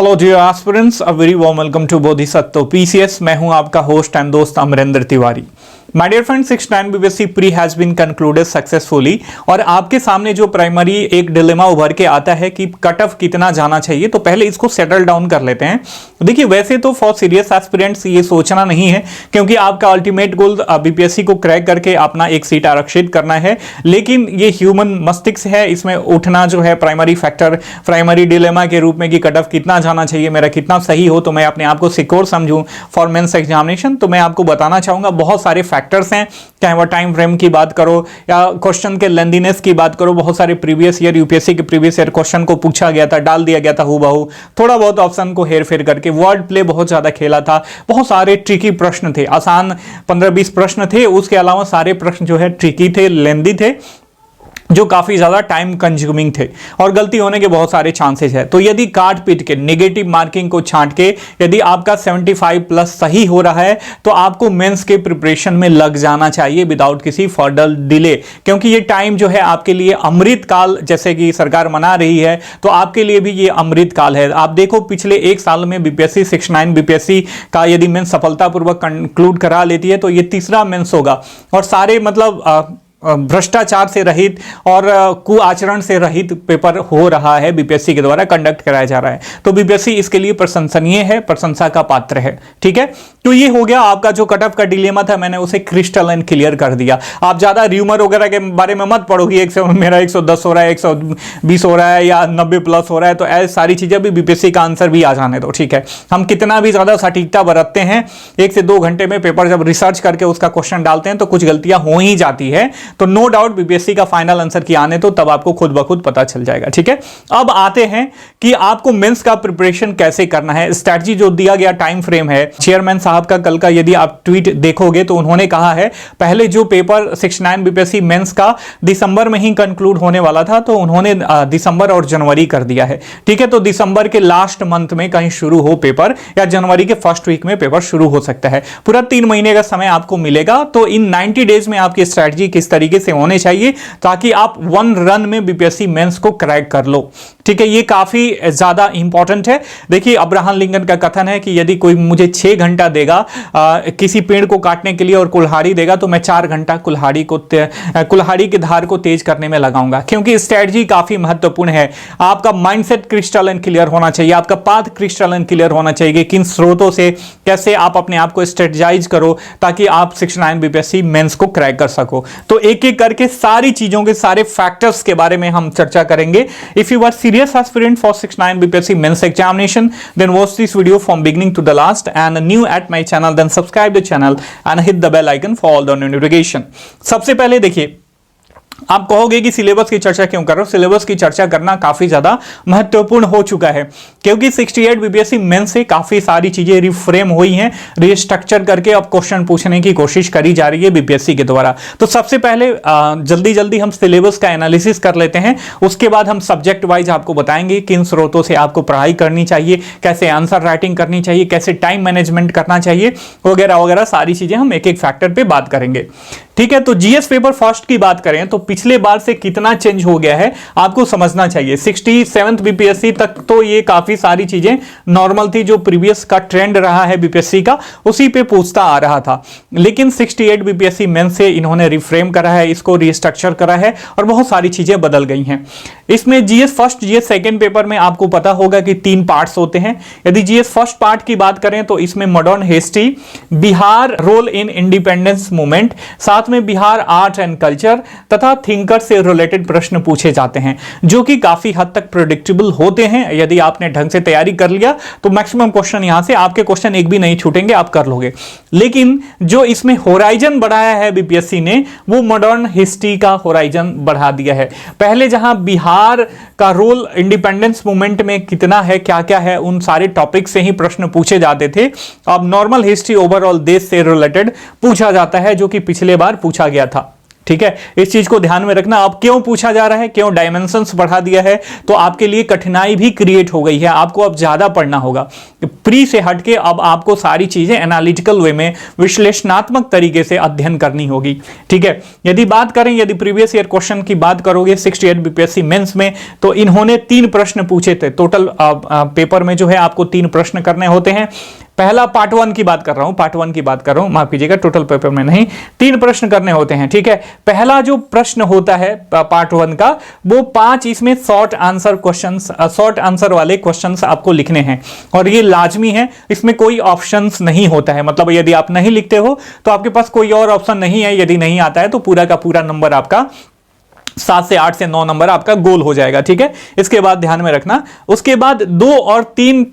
Hello dear aspirants, a very warm welcome to Bodhisattva PCS. मैं हूं आपका होस्ट एंड दोस्त Amarendra Tiwari. My dear friend, 69 BPSC pre has been concluded successfully. और आपके सामने जो प्राइमरी एक डिलेमा उभर के आता है कि कट ऑफ कितना जाना चाहिए, तो पहले इसको सेटल डाउन कर लेते हैं। देखिए, वैसे तो फॉर सीरियस एस्पिरेंट्स ये सोचना नहीं है, क्योंकि आपका अल्टीमेट गोल बीपीएससी को क्रैक करके अपना एक सीट आरक्षित करना है। लेकिन ये ह्यूमन मस्तिष्क है, इसमें उठना जो है प्राइमरी फैक्टर, प्राइमरी डिलेमा के रूप में कि कट ऑफ कितना जाना चाहिए, मेरा कितना सही हो तो मैं अपने आप को सिक्योर समझूं फॉर मेंस एग्जामिनेशन। तो मैं आपको बताना चाहूंगा बहुत सारे फैक्टर्स हैं, चाहे वह टाइम फ्रेम की बात करो या क्वेश्चन के लेंथीनेस की बात करो। बहुत सारे प्रीवियस ईयर यूपीएससी के प्रीवियस ईयर क्वेश्चन को पूछा गया था, डाल दिया गया था हूबहू, थोड़ा बहुत ऑप्शन को हेर फेर करके। वर्ड प्ले बहुत ज्यादा खेला था, बहुत सारे ट्रिकी प्रश्न थे, आसान 15-20 प्रश्न थे, उसके अलावा सारे प्रश्न जो है ट्रिकी थे, लेंदी थे, जो काफी ज्यादा टाइम कंज्यूमिंग थे और गलती होने के बहुत सारे चांसेस है। तो यदि काट पीट के नेगेटिव मार्किंग को छांट के यदि आपका 75 प्लस सही हो रहा है तो आपको मेंस के प्रिपरेशन में लग जाना चाहिए विदाउट किसी फर्दर डिले, क्योंकि ये टाइम जो है आपके लिए अमृत काल जैसे कि सरकार मना रही है, तो आपके लिए भी ये अमृत काल है। आप देखो, पिछले एक साल में बीपीएससी 69 बीपीएससी का यदि मेंस सफलतापूर्वक कंक्लूड करा लेती है तो ये तीसरा मेंस होगा और सारे मतलब भ्रष्टाचार से रहित और कुआचरण से रहित पेपर हो रहा है, बीपीएससी के द्वारा कंडक्ट कराया जा रहा है। तो बीपीएससी इसके लिए प्रशंसनीय है, प्रशंसा का पात्र है। ठीक है, तो ये हो गया आपका जो कट ऑफ का डिलेमा था, मैंने उसे क्रिस्टलाइन क्लियर कर दिया। आप ज्यादा र्यूमर वगैरह के बारे में मत पढ़ो कि मेरा 110 हो रहा है, 120 हो रहा है या 90 प्लस हो रहा है, तो ऐसी सारी चीजें भी बीपीएससी का आंसर भी आ जाने दो। ठीक है, हम कितना भी ज्यादा सटीकता बरतते हैं, 1 से 2 घंटे में पेपर जब रिसर्च करके उसका क्वेश्चन डालते हैं तो कुछ गलतियां हो ही जाती है। तो नो डाउट बीपीएससी का फाइनल आंसर की आने तो तब आपको खुद ब खुद पता चल जाएगा। ठीक है, अब आते हैं कि आपको मेंस का प्रिपरेशन कैसे करना है। स्ट्रेटजी जो दिया गया टाइम फ्रेम है, चेयरमैन साहब का कल का यदि आप ट्वीट देखोगे तो उन्होंने कहा है पहले जो पेपर 69 बीपीएससी मेंस का दिसंबर में ही कंक्लूड होने वाला था, तो उन्होंने दिसंबर और जनवरी कर दिया है। ठीक है, तो दिसंबर के लास्ट मंथ में कहीं शुरू हो पेपर या जनवरी के फर्स्ट वीक में पेपर शुरू हो सकता है। पूरा 3 महीने का समय आपको मिलेगा। तो इन 90 डेज में आपकी स्ट्रेटजी किस तरीके से होने चाहिए ताकि आप 1 रन में बीपीएससी मेंस को क्रैक कर लो। ठीक है, ये काफी ज्यादा इंपॉर्टेंट है। देखिए, अब्राहम लिंकन का कथन है कि यदि कोई मुझे 6 घंटा देगा किसी पेड़ को काटने के लिए और कुल्हाड़ी देगा तो मैं 4 घंटा कुल्हाड़ी की धार को तेज करने में लगाऊंगा, क्योंकि स्ट्रेटजी काफी महत्वपूर्ण है। आपका माइंडसेट क्रिस्टलाइन क्लियर होना चाहिए, आपका पाथ क्रिस्टलाइन क्लियर होना चाहिए कि किन स्रोतों से कैसे आप अपने आप को स्ट्रेटजाइज करो ताकि आप 69 बीपीएससी मेंस को क्रैक कर सको। तो एक एक करके सारी चीजों के सारे फैक्टर्स के बारे में हम चर्चा करेंगे। If you are serious aspirant for 69 BPSC men's examination, then watch this video from beginning to the last, and new at my channel then subscribe the channel and hit the bell icon for all the notification। सबसे पहले देखिए, आप कहोगे कि syllabus की चर्चा क्यों कर रहे हो। सिलेबस की चर्चा करना काफी ज्यादा महत्वपूर्ण हो चुका है, क्योंकि 68 बीपीएससी मेंस से काफी सारी चीजें रिफ्रेम हुई हैं, रिस्ट्रक्चर करके अब क्वेश्चन पूछने की कोशिश करी जा रही है बीपीएससी के द्वारा। तो सबसे पहले जल्दी जल्दी हम सिलेबस का एनालिसिस कर लेते हैं, उसके बाद हम सब्जेक्ट वाइज आपको बताएंगे किन स्रोतों से आपको पढ़ाई करनी चाहिए, कैसे आंसर राइटिंग करनी चाहिए, कैसे टाइम मैनेजमेंट करना चाहिए, वगैरह वगैरह सारी चीजें हम एक एक फैक्टर पे बात करेंगे। ठीक है, तो जीएस पेपर फर्स्ट की बात करें तो पिछले बार से कितना चेंज हो गया है आपको समझना चाहिए। 67 बीपीएससी तक तो ये काफी सारी चीजें नॉर्मल थी, जो प्रीवियस का ट्रेंड रहा है बीपीएससी का उसी पे पूछता आ रहा था। लेकिन 68 बीपीएससी मेंस से इन्होंने रिफ्रेम करा है, इसको रिस्ट्रक्चर करा है और बहुत सारी चीजें बदल गई हैं। इसमें GS first GS second paper में आपको पता होगा कि 3 पार्ट्स होते हैं। यदि जीएस फर्स्ट पार्ट की बात करें तो इसमें modern history, Bihar role in independence movement, साथ में बिहार आर्ट एंड कल्चर तथा थिंकर से रिलेटेड प्रश्न पूछे जाते हैं, जो कि काफी हद तक प्रेडिक्टेबल होते हैं। यदि आपने ढंग से तैयारी कर लिया तो मैक्सिमम क्वेश्चन यहां से आपके क्वेश्चन एक भी नहीं छूटेंगे, आप कर लोगे। लेकिन जो इसमें होराइजन बढ़ाया है बीपीएससी ने, वो मॉडर्न हिस्ट्री का होराइजन बढ़ा दिया है। पहले जहां बिहार का रोल इंडिपेंडेंस मूवमेंट में कितना है, क्या क्या है, उन सारे टॉपिक से ही प्रश्न पूछे जाते थे। अब नॉर्मल हिस्ट्री ओवरऑल देश से रिलेटेड पूछा जाता है, जो कि पिछले बार पूछा गया था। ठीक है, इस चीज को ध्यान में रखना। अब क्यों पूछा जा रहा है, क्यों डायमेंशंस बढ़ा दिया है, तो आपके लिए कठिनाई भी क्रिएट हो गई है, आपको अब ज्यादा पढ़ना होगा। प्री से हटके अब आपको सारी चीजें एनालिटिकल वे में विश्लेषणात्मक तरीके से अध्ययन करनी होगी। ठीक है, यदि बात करें, यदि प्रीवियस ईयर क्वेश्चन की बात करोगे 68 बीपीएससी मेंस में, तो इन्होंने 3 प्रश्न पूछे थे। टोटल पेपर में जो है आपको 3 प्रश्न करने होते हैं। पहला पार्ट 1 की बात कर रहा हूं, माफ कीजिएगा, टोटल पेपर में नहीं, 3 प्रश्न करने होते हैं। ठीक है, पहला जो प्रश्न होता है पार्ट 1 का, वो 5 इसमें शॉर्ट आंसर वाले क्वेश्चंस आपको लिखने हैं और ये लाजमी है, इसमें कोई ऑप्शंस नहीं होता है। मतलब यदि आप नहीं लिखते हो तो आपके पास कोई और ऑप्शन नहीं है, यदि नहीं आता है तो पूरा का पूरा नंबर आपका 7 से 8 से 9 नंबर आपका गोल हो जाएगा। ठीक है, इसके बाद ध्यान में रखना। उसके बाद 2 और 3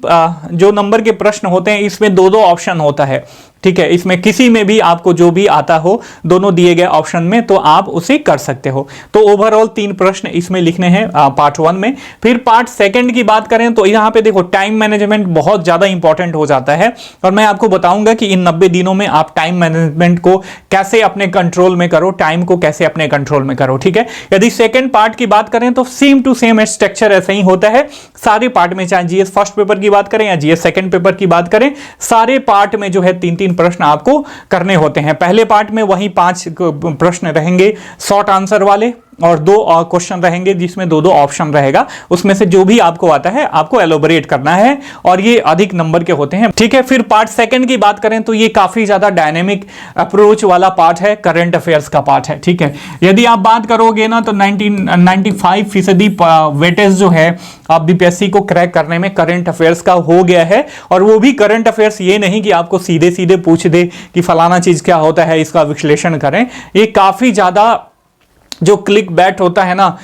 जो नंबर के प्रश्न होते हैं, इसमें 2-2 ऑप्शन होता है। ठीक है, इसमें किसी में भी आपको जो भी आता हो, दोनों दिए गए ऑप्शन में, तो आप उसे कर सकते हो। तो ओवरऑल 3 प्रश्न इसमें लिखने हैं पार्ट 1 में। फिर पार्ट 2 की बात करें तो यहां पे देखो टाइम मैनेजमेंट बहुत ज्यादा इंपॉर्टेंट हो जाता है और मैं आपको बताऊंगा कि इन 90 दिनों में आप टाइम मैनेजमेंट को कैसे अपने कंट्रोल में करो, टाइम को कैसे अपने कंट्रोल में करो। ठीक है, यदि सेकेंड पार्ट की बात करें तो सेम टू सेम स्ट्रक्चर ऐसा ही होता है सारे पार्ट में, चाहे जीएस फर्स्ट पेपर की बात करें या जीएस सेकेंड पेपर की बात करें, सारे पार्ट में जो है 3-3 प्रश्न आपको करने होते हैं। पहले पार्ट में वही 5 प्रश्न रहेंगे शॉर्ट आंसर वाले और 2 और क्वेश्चन रहेंगे जिसमें 2-2 ऑप्शन रहेगा, उसमें से जो भी आपको आता है आपको एलोबरेट करना है और ये अधिक नंबर के होते हैं। ठीक है, फिर पार्ट 2 की बात करें तो ये काफी ज्यादा डायनेमिक अप्रोच वाला पार्ट है, करंट अफेयर्स का पार्ट है। ठीक है, यदि आप बात करोगे ना तो 95% वेटेज जो है आप बीपीएससी को क्रैक करने में करंट अफेयर्स का हो गया है। और वो भी करंट अफेयर्स ये नहीं कि आपको सीधे सीधे पूछ दे कि फलाना चीज क्या होता है, इसका विश्लेषण करें। ये काफी ज्यादा जो क्लिक बैट होता है ना,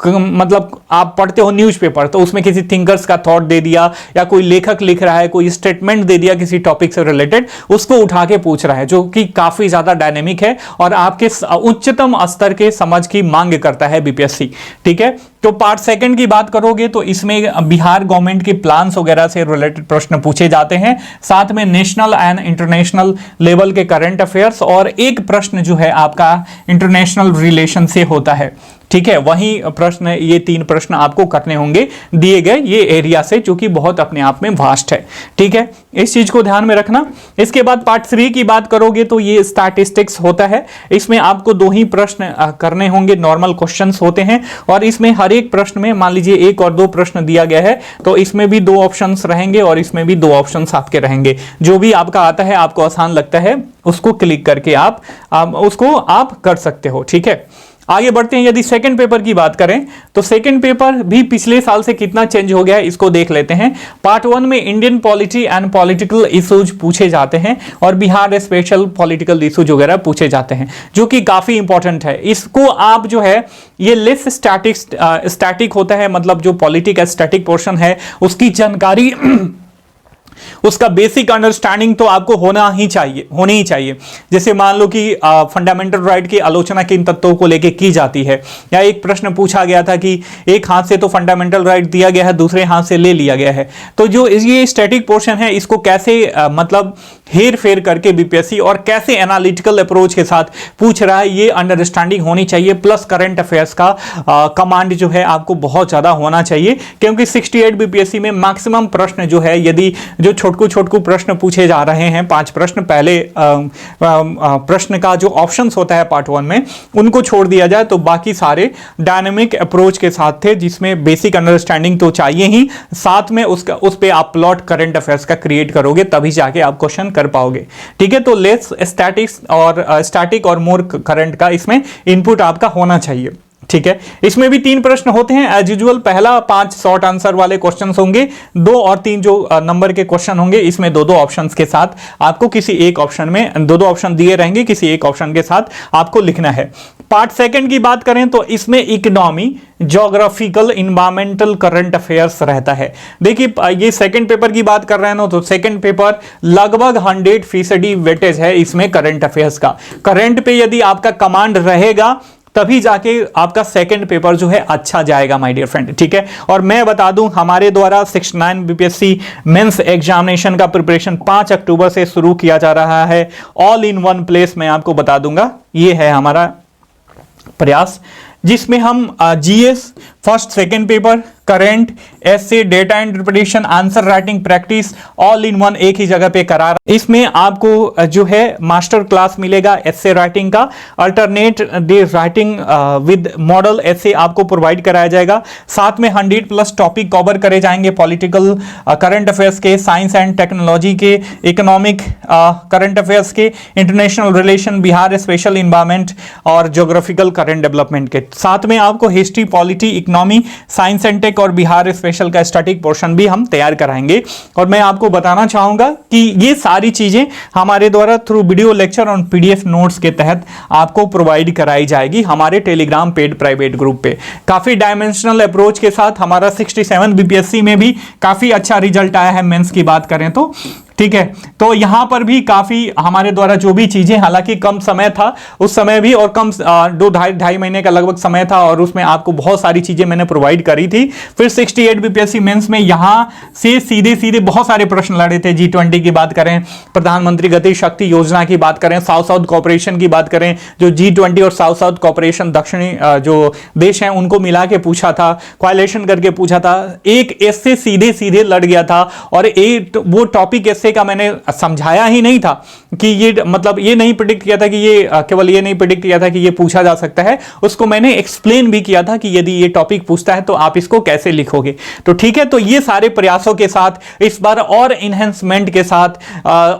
मतलब आप पढ़ते हो न्यूज़पेपर तो उसमें किसी थिंकर्स का थॉट दे दिया या कोई लेखक लिख रहा है, कोई स्टेटमेंट दे दिया किसी टॉपिक से रिलेटेड, उसको उठा के पूछ रहा है, जो कि काफी ज्यादा डायनेमिक है और आपके उच्चतम स्तर के समझ की मांग करता है बीपीएससी। ठीक है, तो पार्ट 2 की बात करोगे तो इसमें बिहार गवर्नमेंट के प्लान्स वगैरह से रिलेटेड प्रश्न पूछे जाते हैं, साथ में नेशनल एंड इंटरनेशनल लेवल के करंट अफेयर्स और एक प्रश्न जो है आपका इंटरनेशनल रिलेशन से होता है। ठीक है, वही प्रश्न, ये 3 प्रश्न आपको करने होंगे दिए गए ये एरिया से, जो कि बहुत अपने आप में वास्ट है। ठीक है, इस चीज को ध्यान में रखना। इसके बाद पार्ट 3 की बात करोगे तो ये स्टैटिस्टिक्स होता है, इसमें आपको 2 ही प्रश्न करने होंगे, नॉर्मल क्वेश्चंस होते हैं और इसमें हर एक प्रश्न में मान लीजिए 1 और 2 प्रश्न दिया गया है तो इसमें भी 2 ऑप्शंस रहेंगे और इसमें भी 2 ऑप्शंस आपके रहेंगे। जो भी आपका आता है, आपको आसान लगता है, उसको क्लिक करके आप उसको आप कर सकते हो। ठीक है, आगे बढ़ते हैं। यदि सेकंड पेपर की बात करें तो सेकंड पेपर भी पिछले साल से कितना चेंज हो गया है इसको देख लेते हैं। पार्ट 1 में Indian polity and political issues पूछे जाते हैं और बिहार स्पेशल पॉलिटिकल इश्यूज वगैरह पूछे जाते हैं, जो कि काफी इंपॉर्टेंट है। इसको आप जो है ये लेस स्टैटिक होता है, मतलब जो पॉलिटी का स्टैटिक पोर्शन है उसकी जानकारी उसका बेसिक अंडरस्टैंडिंग तो आपको होनी ही चाहिए। जैसे मान लो कि फंडामेंटल राइट की आलोचना किन तत्वों को लेकर की जाती है, या एक प्रश्न पूछा गया था कि एक हाथ से तो फंडामेंटल राइट दिया गया है, दूसरे हाथ से ले लिया गया है, तो जो ये स्टैटिक पोर्शन है इसको कैसे मतलब हेर फेर करके बीपीएससी और कैसे एनालिटिकल अप्रोच के साथ पूछ रहा है, ये अंडरस्टैंडिंग होनी चाहिए। प्लस करंट अफेयर्स का कमांड जो है आपको बहुत ज्यादा होना चाहिए, क्योंकि 68 बीपीएससी में मैक्सिमम प्रश्न जो है, यदि जो छोटकू प्रश्न पूछे जा रहे हैं, 5 प्रश्न, पहले प्रश्न का जो ऑप्शंस होता है पार्ट 1 में उनको छोड़ दिया जाए तो बाकी सारे डायनेमिक अप्रोच के साथ थे, जिसमें बेसिक अंडरस्टैंडिंग तो चाहिए ही, साथ में उस पे आप प्लॉट करंट अफेयर्स का क्रिएट करोगे तभी जाके आप क्वेश्चन कर पाओगे। ठीक है, तो लेस स्टैटिक और मोर करंट का इसमें इनपुट आपका होना चाहिए। ठीक है, इसमें भी 3 प्रश्न होते हैं एज यूजुअल। पहला 5 शॉर्ट आंसर वाले क्वेश्चंस होंगे, 2 और 3 जो नंबर के क्वेश्चन होंगे, इसमें 2-2 ऑप्शंस के साथ आपको किसी एक ऑप्शन में 2-2 ऑप्शन दिए रहेंगे, किसी एक ऑप्शन के साथ आपको लिखना है। पार्ट 2 की बात करें तो इसमें economy, geographical, environmental, current affairs रहता है। देखिए ये सेकंड पेपर की बात कर रहे हैं ना, तो सेकंड पेपर लगभग 100% वेटेज है इसमें करंट अफेयर्स का। करंट पे यदि आपका कमांड रहेगा तभी जाके आपका सेकंड पेपर जो है अच्छा जाएगा माय डियर फ्रेंड। ठीक है, और मैं बता दूं हमारे द्वारा 69 बीपीएससी मेंस एग्जामिनेशन का प्रिपरेशन 5 अक्टूबर से शुरू किया जा रहा है, ऑल इन वन प्लेस। मैं आपको बता दूंगा, ये है हमारा प्रयास, जिसमें हम GS first second paper, current, essay, data interpretation, answer writing practice all in one एक ही जगह पे करा रहा है। इसमें आपको जो है मास्टर क्लास मिलेगा एसए राइटिंग का, alternate day writing with model essay आपको प्रोवाइड कराया जाएगा। साथ में 100+ टॉपिक कवर करे जाएंगे, पॉलिटिकल करंट अफेयर्स के, साइंस एंड टेक्नोलॉजी के, इकोनॉमिक करंट अफेयर्स के, international relation, Bihar special environment और ज्योग्राफिकल करंट डेवलपमेंट के। साथ में आपको history, polity, economy, science and tech और बिहार स्पेशल का स्टैटिक पोर्शन भी हम तैयार कराएंगे। और मैं आपको बताना चाहूंगा कि ये सारी चीजें हमारे द्वारा थ्रू वीडियो लेक्चर और पीडीएफ नोट्स के तहत आपको प्रोवाइड कराई जाएगी हमारे टेलीग्राम पेड प्राइवेट ग्रुप पे। काफी डायमेंशनल अप्रोच के साथ हमारा 67 बीपीएससी में भी काफी अच्छा रिजल्ट आया है मेंस की बात करें तो, ठीक है। तो यहां पर भी काफी हमारे द्वारा जो भी चीजें, हालांकि कम समय था उस समय भी, और कम 2-2.5 महीने का लगभग समय था, और उसमें आपको बहुत सारी चीजें मैंने प्रोवाइड करी थी। फिर 68 बीपीएससी मेंस में यहां से सीधे सीधे बहुत सारे प्रश्न लड़े थे। G20 की बात करें, प्रधानमंत्री गति शक्ति योजना की बात करें, साउथ साउथ कॉर्पोरेशन की बात करें, जो G20 और साउथ साउथ कॉर्पोरेशन दक्षिणी जो देश हैं उनको मिला के पूछा था, कोएलिशन करके पूछा था। एक ऐसे सीधे सीधे लड़ गया था, और एक वो टॉपिक ऐसे का मैंने समझाया ही नहीं था कि ये, मतलब ये नहीं प्रेडिक्ट किया था कि ये, केवल ये नहीं प्रेडिक्ट किया था कि ये पूछा जा सकता है, उसको मैंने एक्सप्लेन भी किया था कि यदि ये टॉपिक पूछता है तो आप इसको कैसे लिखोगे। तो ठीक है, तो ये सारे प्रयासों के साथ इस बार और इनहेंसमेंट के साथ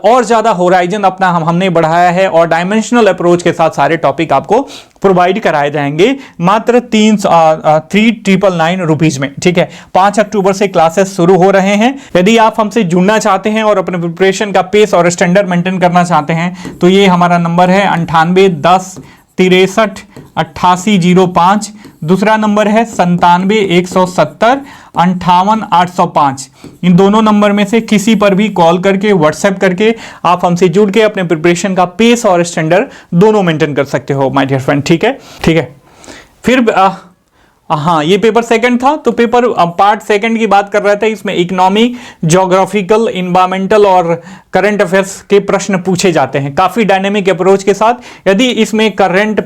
और ज्यादा होराइजन अपना हमने बढ़ाया है, और डायमेंशनल अप्रोच के साथ सारे टॉपिक आपको प्रोवाइड कराए जाएंगे मात्र 3,999 रुपीज में, ठीक है। 5 अक्टूबर से क्लासेस शुरू हो रहे हैं। यदि आप हमसे जुड़ना चाहते हैं और अपने प्रिपरेशन का पेस और स्टैंडर्ड मेंटेन करना चाहते हैं तो ये हमारा नंबर है 98 10 63 8805। दूसरा नंबर है 97 170 58 805। इन दोनों नंबर में से किसी पर भी कॉल करके, व्हाट्सएप करके आप हमसे जुड़ के अपने प्रिपरेशन का पेस और स्टैंडर्ड दोनों मेंटेन कर सकते हो माय डियर फ्रेंड, ठीक है, ठीक है। फिर हाँ, ये पेपर सेकंड था, तो पेपर पार्ट सेकंड की बात कर रहे थे। इसमें इकोनॉमी, ज्योग्राफिकल, इन्वायरमेंटल और करंट अफेयर्स के प्रश्न पूछे जाते हैं काफी डायनेमिक अप्रोच के साथ। यदि इसमें करंट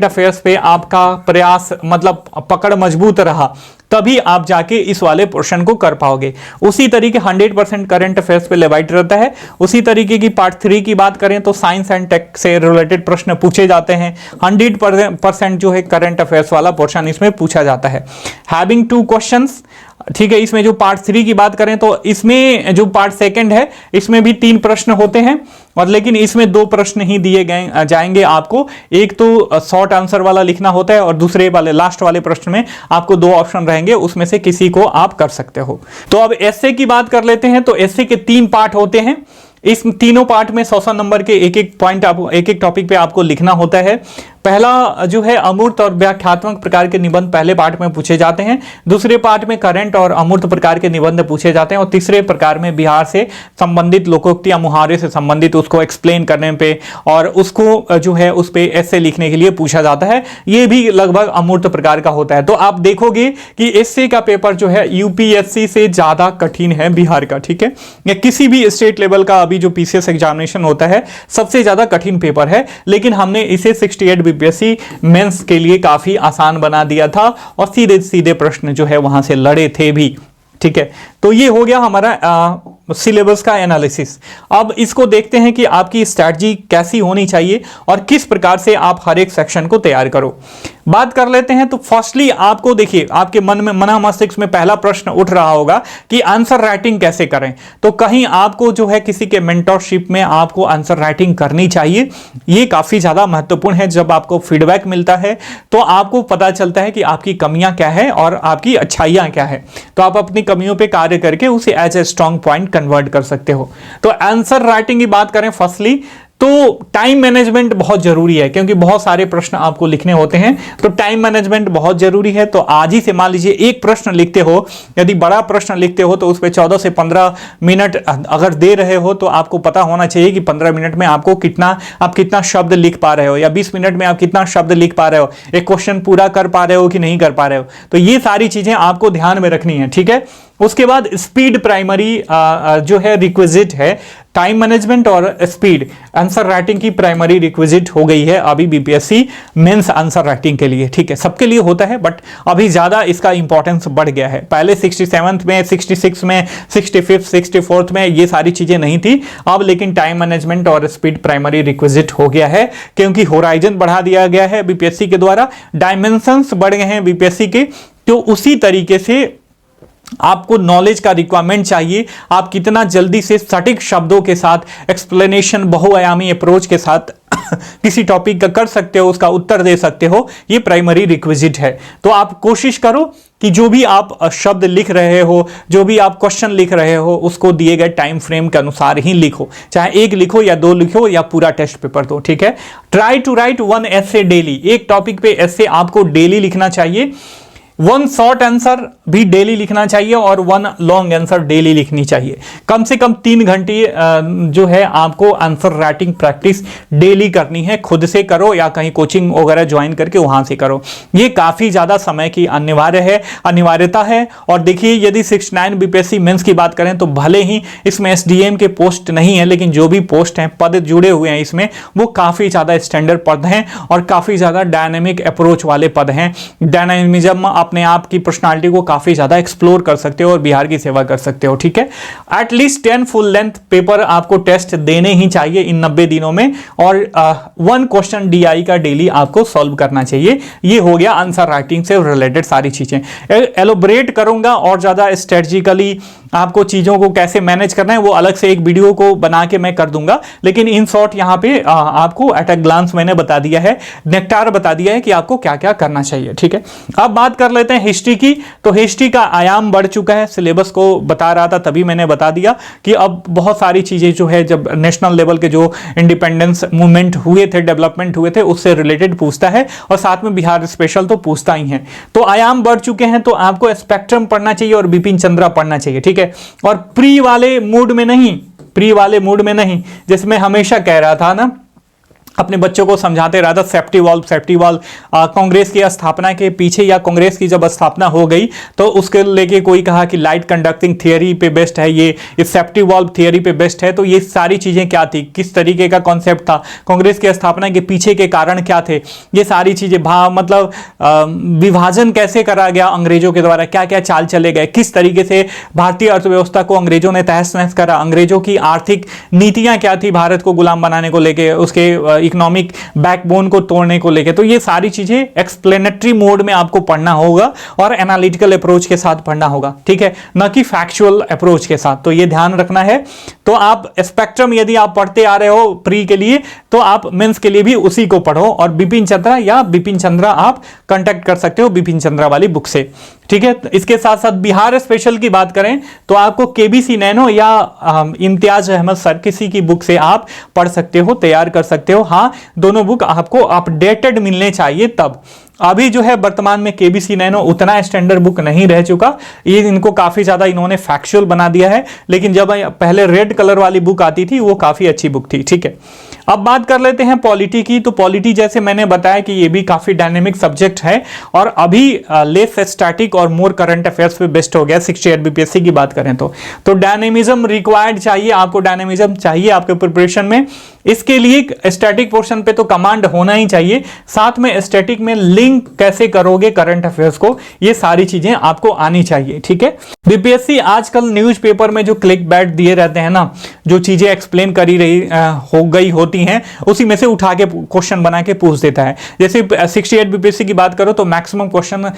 अफेयर्स पे आपका प्रयास, मतलब पकड़ मजबूत रहा, तभी आप जाके इस वाले पोर्शन को कर पाओगे। उसी तरीके 100% करंट अफेयर्स पे लेवाइट रहता है। उसी तरीके की पार्ट 3 की बात करें तो साइंस एंड टेक से रिलेटेड प्रश्न पूछे जाते हैं। 100% जो है करंट अफेयर्स वाला पोर्शन इसमें पूछा जाता है। हैविंग 2 क्वेश्चंस, ठीक है। इसमें जो पार्ट 3 की बात करें तो इसमें जो पार्ट सेकंड है इसमें भी 3 प्रश्न होते हैं, और लेकिन इसमें 2 प्रश्न ही दिए गए जाएंगे आपको। एक तो शॉर्ट आंसर वाला लिखना होता है, और दूसरे वाले लास्ट वाले प्रश्न में आपको 2 ऑप्शन रहेंगे, उसमें से किसी को आप कर सकते हो। तो अब एस्से की बात कर लेते हैं। तो एस्से के 3 पार्ट होते हैं। इस तीनों पार्ट में 100 नंबर के एक पॉइंट, एक टॉपिक पे आपको लिखना होता है। पहला जो है अमूर्त और व्याख्यात्मक प्रकार के निबंध पहले पार्ट में पूछे जाते हैं। दूसरे पार्ट में करंट और अमूर्त प्रकार के निबंध पूछे जाते हैं, और तीसरे प्रकार में बिहार से संबंधित लोकोक्ति या मुहावरे से संबंधित उसको एक्सप्लेन करने पे और उसको जो है उस पे एस्से लिखने के लिए पूछा जाता है। ये भी लगभग अमूर्त प्रकार का होता है। तो आप देखोगे कि एस्से का पेपर जो है यूपीएससी से ज्यादा कठिन है बिहार का, ठीक है। या किसी भी स्टेट लेवल का अभी जो पीसीएस एग्जामिनेशन होता है सबसे ज्यादा कठिन पेपर है, लेकिन हमने इसे 68 बीपीएससी मेंस के लिए काफी आसान बना दिया था, और सीधे सीधे प्रश्न जो है वहां से लड़े थे भी, ठीक है। तो ये हो गया हमारा सिलेबस का एनालिसिस। अब इसको देखते हैं कि आपकी स्ट्रैटेजी कैसी होनी चाहिए और किस प्रकार से आप हर एक सेक्शन को तैयार करो। बात कर लेते हैं। तो फर्स्टली आपको देखिए, आपके मन में, मना मस्तिष्क में पहला प्रश्न उठ रहा होगा कि आंसर राइटिंग कैसे करें। तो कहीं आपको जो है किसी के मेंटरशिप में आपको आंसर राइटिंग करनी चाहिए। ये काफी ज्यादा महत्वपूर्ण है। जब आपको फीडबैक मिलता है तो आपको पता चलता है कि आपकी कमियां क्या है और आपकी अच्छाइयां क्या है। तो आप अपनी कमियों पे कार्य करके उसे as a strong point convert कर सकते हो। तो आंसर राइटिंग की बात करें फर्स्टली, तो टाइम मैनेजमेंट बहुत जरूरी है, क्योंकि बहुत सारे प्रश्न आपको लिखने होते हैं। तो टाइम मैनेजमेंट बहुत जरूरी है। तो आज ही से मान लीजिए एक प्रश्न लिखते हो, यदि बड़ा प्रश्न लिखते हो तो उस पर 14 से 15 मिनट अगर दे रहे हो तो आपको पता होना चाहिए कि 15 मिनट में आपको कितना शब्द लिख पा रहे हो, या 20 मिनट में आप कितना शब्द लिख पा रहे हो, एक क्वेश्चन पूरा कर पा रहे हो कि नहीं कर पा रहे हो। तो ये सारी चीजें आपको ध्यान में रखनी है, ठीक है। उसके बाद स्पीड प्राइमरी जो है रिक्विजिट है, टाइम मैनेजमेंट और स्पीड आंसर राइटिंग की प्राइमरी रिक्विजिट हो गई है अभी बीपीएससी मेंस आंसर राइटिंग के लिए। ठीक है, सबके लिए होता है बट अभी ज़्यादा इसका इंपॉर्टेंस बढ़ गया है। पहले 67th में, 66 में, 65th, 64th में ये सारी चीज़ें नहीं थी, अब लेकिन टाइम मैनेजमेंट और स्पीड प्राइमरी रिक्विजिट हो गया है, क्योंकि होराइजन बढ़ा दिया गया है बीपीएससी के द्वारा, डायमेंशंस बढ़ गए हैं बीपीएससी के। तो उसी तरीके से आपको नॉलेज का रिक्वायरमेंट चाहिए, आप कितना जल्दी से सटीक शब्दों के साथ एक्सप्लेनेशन बहुआयामी अप्रोच के साथ किसी टॉपिक का कर सकते हो, उसका उत्तर दे सकते हो, ये प्राइमरी रिक्विजिट है। तो आप कोशिश करो कि जो भी आप शब्द लिख रहे हो, जो भी आप क्वेश्चन लिख रहे हो, उसको दिए गए टाइम फ्रेम के अनुसार ही लिखो, चाहे एक लिखो या दो लिखो या पूरा टेस्ट पेपर दो। ठीक है, try to write 1 essay daily, एक टॉपिक पे ऐसे आपको डेली लिखना चाहिए। 1 शॉर्ट आंसर भी डेली लिखना चाहिए और 1 लॉन्ग आंसर डेली लिखनी चाहिए। कम से कम 3 घंटे जो है आपको आंसर राइटिंग प्रैक्टिस डेली करनी है, खुद से करो या कहीं कोचिंग वगैरह ज्वाइन करके वहां से करो। ये काफी ज्यादा समय की अनिवार्यता है। और देखिए, यदि 69 बीपीएससी मेंस की बात करें तो भले ही इसमें एसडीएम के पोस्ट नहीं है, लेकिन जो भी पोस्ट हैं, पद जुड़े हुए हैं इसमें, वो काफी ज्यादा स्टैंडर्ड पद हैं और काफी ज्यादा डायनेमिक अप्रोच वाले पद हैं। डायनामिज्म अपने आप की पर्सनालिटी को काफी ज्यादा एक्सप्लोर कर सकते हो और बिहार की सेवा कर सकते हो। ठीक है, एटलीस्ट 10 फुल लेंथ पेपर आपको टेस्ट देने ही चाहिए इन 90 दिनों में, और 1 क्वेश्चन डीआई का डेली आपको सॉल्व करना चाहिए। ये हो गया आंसर राइटिंग से रिलेटेड सारी चीजें। एलोबरेट करूंगा और ज्यादा स्ट्रेटजिकली आपको चीजों को कैसे मैनेज करना है वो अलग से एक वीडियो को बना के मैं कर दूंगा, लेकिन इन शॉर्ट यहां पे आपको एट अ ग्लांस मैंने बता दिया है, नेक्टार बता दिया है कि आपको क्या क्या करना चाहिए। ठीक है, अब बात कर लेते हैं हिस्ट्री की। तो हिस्ट्री का आयाम बढ़ चुका है, सिलेबस को बता रहा था तभी मैंने बता दिया कि अब बहुत सारी चीजें जो है, जब नेशनल लेवल के जो इंडिपेंडेंस मूवमेंट हुए थे, डेवलपमेंट हुए थे, उससे रिलेटेड पूछता है और साथ में बिहार स्पेशल तो पूछता ही है। तो आयाम बढ़ चुके हैं, तो आपको स्पेक्ट्रम पढ़ना चाहिए और बिपिन चंद्रा पढ़ना चाहिए। ठीक है, और प्री वाले मूड में नहीं, जिसमें हमेशा कह रहा था ना, अपने बच्चों को समझाते रहा था सेफ्टी वॉल्व कांग्रेस की स्थापना के पीछे, या कांग्रेस की जब स्थापना हो गई तो उसके लेके कोई कहा कि लाइट कंडक्टिंग थियरी पे बेस्ड है, ये सेफ्टी वॉल्व थियरी पे बेस्ड है। तो ये सारी चीजें क्या थी, किस तरीके का कॉन्सेप्ट था, कांग्रेस की स्थापना के पीछे के कारण क्या थे, ये सारी चीजें मतलब विभाजन कैसे करा गया अंग्रेजों के द्वारा, क्या क्या चाल चले गए, किस तरीके से भारतीय अर्थव्यवस्था को अंग्रेजों ने तहस नहस करा, अंग्रेजों की आर्थिक नीतियां क्या थी भारत को गुलाम बनाने को लेके, उसके इकोनॉमिक बैकबोन को तोड़ने को लेके। तो ये सारी चीजें एक्सप्लेनेटरी मोड में आपको पढ़ना होगा और एनालिटिकल अप्रोच के साथ पढ़ना होगा। ठीक है, न कि फैक्चुअल अप्रोच के साथ, तो ये ध्यान रखना है। तो आप स्पेक्ट्रम यदि आप पढ़ते आ रहे हो प्री के लिए, तो आप मेंस के लिए भी उसी को पढ़ो, और बिपिन चंद्रा आप कांटेक्ट कर सकते हो बिपिन चंद्रा वाली बुक से। ठीक है, इसके साथ साथ बिहार स्पेशल की बात करें तो आपको केबीसी नैनो या इम्तियाज अहमद सर किसी की बुक से आप पढ़ सकते हो, तैयार कर सकते हो। हाँ, दोनों बुक आपको अपडेटेड मिलने चाहिए तब। अभी जो है वर्तमान में केबीसी नैनो उतना स्टैंडर्ड बुक नहीं रह चुका, ये इनको काफी ज्यादा इन्होंने फैक्चुअल बना दिया है, लेकिन जब पहले रेड कलर वाली बुक आती थी वो काफी अच्छी बुक थी। ठीक है, अब बात कर लेते हैं पॉलिटी की। तो पॉलिटी जैसे मैंने बताया कि ये भी काफी डायनेमिक सब्जेक्ट है और अभी लेस स्टैटिक और मोर करंट अफेयर्स पे बेस्ट हो गया 68 बीपीएससी की बात करें तो डायनेमिज्म रिक्वायर्ड चाहिए, आपको डायनेमिज्म चाहिए आपके प्रिपरेशन में। इसके लिए स्टैटिक पोर्शन पे तो कमांड होना ही चाहिए, साथ में स्टैटिक में लिंक कैसे करोगे करंट अफेयर्स को, ये सारी चीजें आपको आनी चाहिए। ठीक है, बीपीएससी आजकल न्यूज़पेपर में जो क्लिक बैट दिए रहते हैं ना, जो चीजें एक्सप्लेन करी रही हो गई होती हैं, उसी में से उठा के क्वेश्चन बना के पूछ देता है। जैसे 68 बीपीएससी की बात करो तो मैक्सिमम क्वेश्चन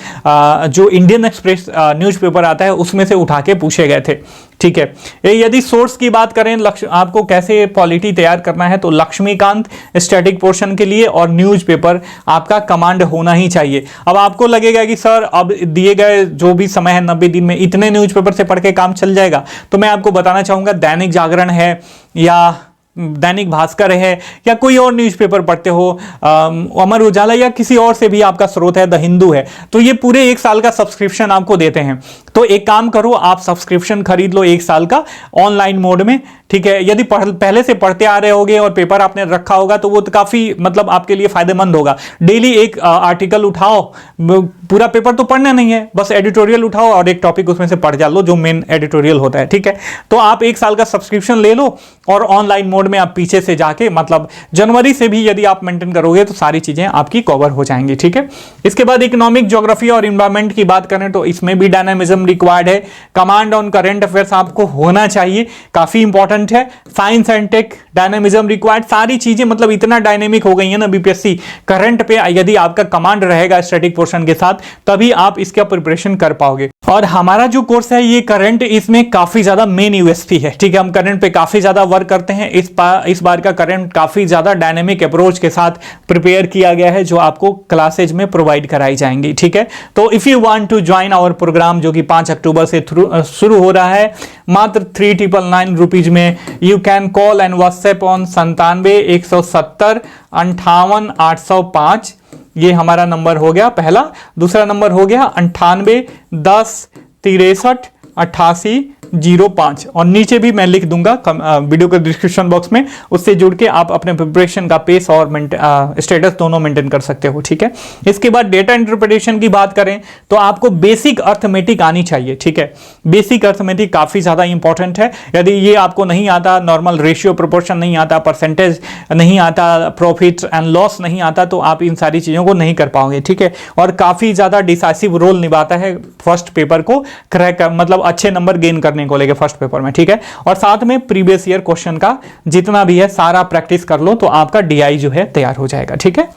जो इंडियन एक्सप्रेस न्यूज़पेपर आता है उसमें से उठा के पूछे गए थे। ठीक है, यदि सोर्स की बात करें आपको कैसे पॉलिटी तैयार करना है, तो लक्ष्मीकांत स्टैटिक पोर्शन के लिए और न्यूज़पेपर आपका कमांड होना ही चाहिए। अब आपको लगेगा कि सर अब दिए गए जो भी समय है 90 दिन में इतने न्यूज़पेपर से पढ़ के काम चल जाएगा, तो मैं आपको बताना चाहूंगा दैनिक जागरण है या दैनिक भास्कर है या कोई और न्यूज़पेपर पढ़ते हो, अमर उजाला या किसी और से भी आपका स्रोत है, द हिंदू है, तो ये पूरे 1 साल का सब्सक्रिप्शन आपको देते हैं। तो एक काम करो, आप सब्सक्रिप्शन खरीद लो 1 साल का ऑनलाइन मोड में, ठीक है। यदि पहले से पढ़ते आ रहे होगे और पेपर आपने रखा होगा तो वो तो काफी मतलब आपके लिए फायदेमंद होगा। डेली एक आर्टिकल उठाओ, पूरा पेपर तो पढ़ना नहीं है, बस एडिटोरियल उठाओ और एक टॉपिक उसमें से पढ़ जा लो जो मेन एडिटोरियल होता है, ठीक है। तो आप 1 साल का सब्सक्रिप्शन ले लो और ऑनलाइन मोड में आप पीछे से जाके मतलब जनवरी से भी यदि आप मेंटेन करोगे तो सारी चीजें आपकी कवर हो जाएंगी, ठीक है। इसके बाद इकोनॉमिक, ज्योग्राफी और एनवायरमेंट की बात करें तो इसमें भी डायनामिज्म रिक्वायर्ड है। कमांड ऑन करंट अफेयर्स आपको होना चाहिए, काफी इंपॉर्टेंट है। Science and tech, dynamism required, सारी चीजें मतलब इतना डायनेमिक हो गई है ना बीपीएससी करंट पे, यदि आपका कमांड रहेगा स्टैटिक पोर्शन के साथ तभी आप इसका प्रिपरेशन कर पाओगे। और हमारा जो कोर्स है ये करंट, इसमें काफी ज्यादा मेन यूएसपी है, ठीक है। हम करंट पे काफी ज्यादा वर्क करते हैं। इस बार का करंट काफी ज्यादा डायनेमिक अप्रोच के साथ प्रिपेयर किया गया है जो आपको क्लासेज में प्रोवाइड कराई जाएंगी, ठीक है। तो if you want to join our program जो कि 5 अक्टूबर से शुरू हो रहा है मात्र 3,999 रुपीज में, you can call and WhatsApp on 97 170 58 805। ये हमारा नंबर हो गया पहला। दूसरा नंबर हो गया 98 10 63 88 05 और नीचे भी मैं लिख दूंगा वीडियो के डिस्क्रिप्शन बॉक्स में, उससे जुड़ के आप अपने प्रिपरेशन का पेस और स्टेटस दोनों मेंटेन कर सकते हो, ठीक है। इसके बाद डेटा इंटरप्रिटेशन की बात करें तो आपको बेसिक अर्थमेटिक आनी चाहिए, ठीक है। बेसिक अर्थमेटिक काफी ज्यादा इंपॉर्टेंट है। यदि ये आपको नहीं आता, नॉर्मल रेशियो प्रोपोर्शन नहीं आता, परसेंटेज नहीं आता, प्रॉफिट एंड लॉस नहीं आता, तो आप इन सारी चीजों को नहीं कर पाओगे, ठीक है। और काफी ज्यादा डिसाइसिव रोल निभाता है फर्स्ट पेपर को क्रैक मतलब अच्छे नंबर गेन करने को लेके फर्स्ट पेपर में, ठीक है। और साथ में प्रीवियस ईयर क्वेश्चन का जितना भी है सारा प्रैक्टिस कर लो तो आपका डीआई जो है तैयार हो जाएगा, ठीक है।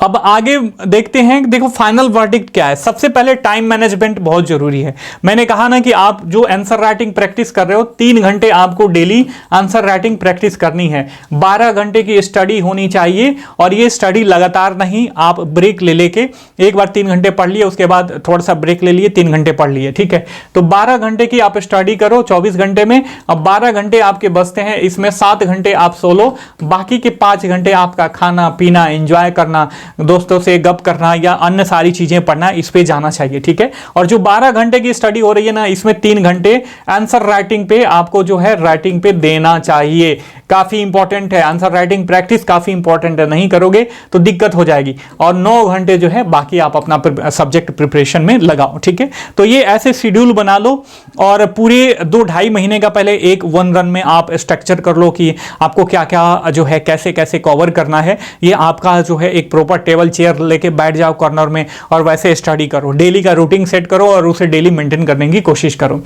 अब आगे देखते हैं, देखो फाइनल वर्डिक्ट क्या है। सबसे पहले टाइम मैनेजमेंट बहुत जरूरी है। मैंने कहा ना कि आप जो आंसर राइटिंग प्रैक्टिस कर रहे हो 3 घंटे आपको डेली आंसर राइटिंग प्रैक्टिस करनी है। 12 घंटे की स्टडी होनी चाहिए और ये स्टडी लगातार नहीं, आप ब्रेक ले लेके एक बार 3 घंटे पढ़ लिए, उसके बाद थोड़ा सा ब्रेक ले लिए, 3 घंटे पढ़ लिए, ठीक है। तो 12 घंटे की आप स्टडी करो 24 घंटे में। अब 12 घंटे आपके बचते हैं, इसमें 7 घंटे आप सो लो, बाकी के 5 घंटे आपका खाना पीना, एंजॉय करना, दोस्तों से गप करना या अन्य सारी चीजें पढ़ना, इस पे जाना चाहिए, ठीक है। और जो 12 घंटे की स्टडी हो रही है ना, इसमें 3 घंटे आंसर राइटिंग पे आपको जो है राइटिंग पे देना चाहिए। काफी इंपॉर्टेंट है, आंसर राइटिंग प्रैक्टिस काफी इंपॉर्टेंट है, नहीं करोगे तो दिक्कत हो जाएगी। और 9 घंटे जो है बाकी आप अपना सब्जेक्ट प्रिपरेशन में लगाओ, ठीक है। तो ये ऐसे शेड्यूल बना लो और पूरे 2-2.5 महीने का पहले एक वन रन में आप स्ट्रक्चर कर लो कि आपको क्या क्या जो है कैसे कैसे कवर करना है। ये आपका जो है एक प्रॉपर टेबल चेयर लेके बैठ जाओ कॉर्नर में और वैसे स्टडी करो, डेली का रूटीन सेट करो और उसे डेली मेंटेन करने की कोशिश करो,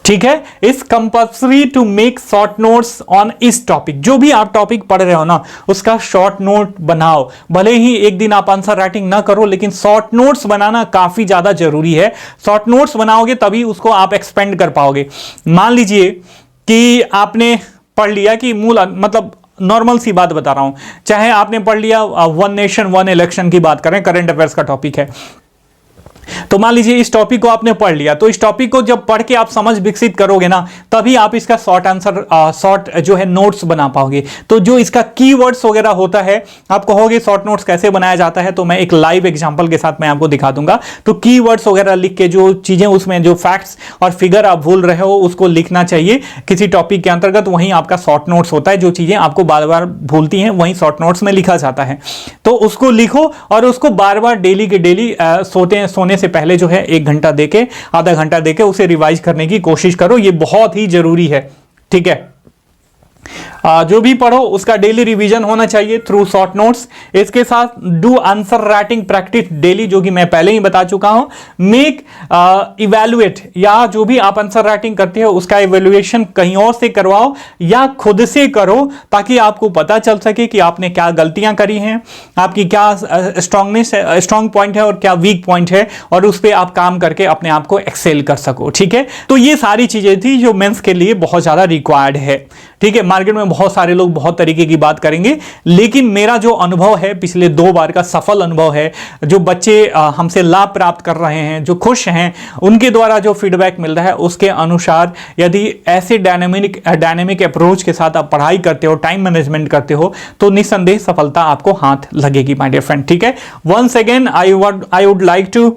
ठीक है। Is compulsory to make short notes on इस टॉपिक, जो भी आप टॉपिक पढ़ रहे हो ना उसका शॉर्ट नोट बनाओ। भले ही एक दिन आप आंसर राइटिंग ना करो लेकिन शॉर्ट नोट्स बनाना काफी ज्यादा जरूरी है। शॉर्ट नोट्स बनाओगे तभी उसको आप एक्सपेंड कर पाओगे। मान लीजिए कि आपने पढ़ लिया कि मूल मतलब नॉर्मल सी बात बता रहा हूं, चाहे आपने पढ़ लिया 1 नेशन 1 इलेक्शन की बात करें, करंट अफेयर्स का टॉपिक है, तो मान लीजिए इस टॉपिक को आपने पढ़ लिया, तो इस टॉपिक को जब पढ़ के आप समझ विकसित करोगे ना तभी आप इसका शॉर्ट जो है नोट्स बना पाओगे। तो जो इसका कीवर्ड्स वगैरह होता है, आप कहोगे शॉर्ट नोट्स कैसे बनाया जाता है, तो मैं एक लाइव एग्जांपल के साथ मैं आपको दिखा दूंगा। तो कीवर्ड्स वगैरह लिख के जो चीजें उसमें जो फैक्ट्स और फिगर आप भूल रहे हो उसको लिखना चाहिए किसी टॉपिक के अंतर्गत, वहीं आपका शॉर्ट नोट्स होता है। जो चीजें आपको बार बार भूलती हैं वहीं शॉर्ट नोट्स में लिखा जाता है, तो उसको लिखो और उसको बार बार डेली के डेली सोने से पहले जो है 1 घंटा देके, आधा घंटा देके उसे रिवाइज करने की कोशिश करो। ये बहुत ही जरूरी है, ठीक है। जो भी पढ़ो उसका डेली रिवीजन होना चाहिए थ्रू शॉर्ट नोट्स। इसके साथ do answer writing practice daily, जो कि मैं पहले ही बता चुका हूं। मेक इवैल्यूएट, या जो भी आप आंसर राइटिंग करते हो उसका इवैल्यूएशन कहीं और से करवाओ या खुद से करो, ताकि आपको पता चल सके कि आपने क्या गलतियां करी हैं, आपकी क्या स्ट्रांग पॉइंट है और क्या वीक पॉइंट है, और उस पर आप काम करके अपने आप को एक्सेल कर सको, ठीक है। तो ये सारी चीजें थी जो मेंस के लिए बहुत ज्यादा रिक्वायर्ड है, ठीक है। मार्केट में बहुत सारे लोग बहुत तरीके की बात करेंगे, लेकिन मेरा जो अनुभव है पिछले 2 बार का सफल अनुभव है, जो बच्चे हमसे लाभ प्राप्त कर रहे हैं, जो खुश हैं, उनके द्वारा जो फीडबैक मिल रहा है उसके अनुसार यदि ऐसे डायनेमिक अप्रोच के साथ आप पढ़ाई करते हो, टाइम मैनेजमेंट करते हो, तो निस्संदेह सफलता आपको हाथ लगेगी माय डियर फ्रेंड, ठीक है। Once again I would like to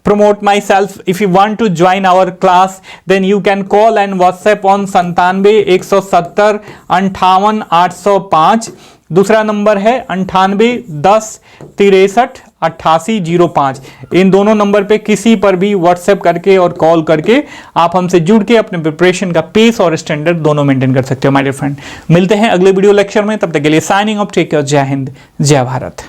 promote myself. If you want to join our class, then you can call and WhatsApp on 97 170 58 805। दूसरा नंबर है 98 10 63 8805। इन दोनों नंबर पे किसी पर भी व्हाट्सएप करके और कॉल करके आप हमसे जुड़ के अपने प्रिपरेशन का पेस और स्टैंडर्ड दोनों मेंटेन कर सकते हो माय डियर फ्रेंड। मिलते हैं अगले वीडियो लेक्चर में, तब तक के लिए साइनिंग ऑफ, टेक केयर, जय हिंद, जय भारत।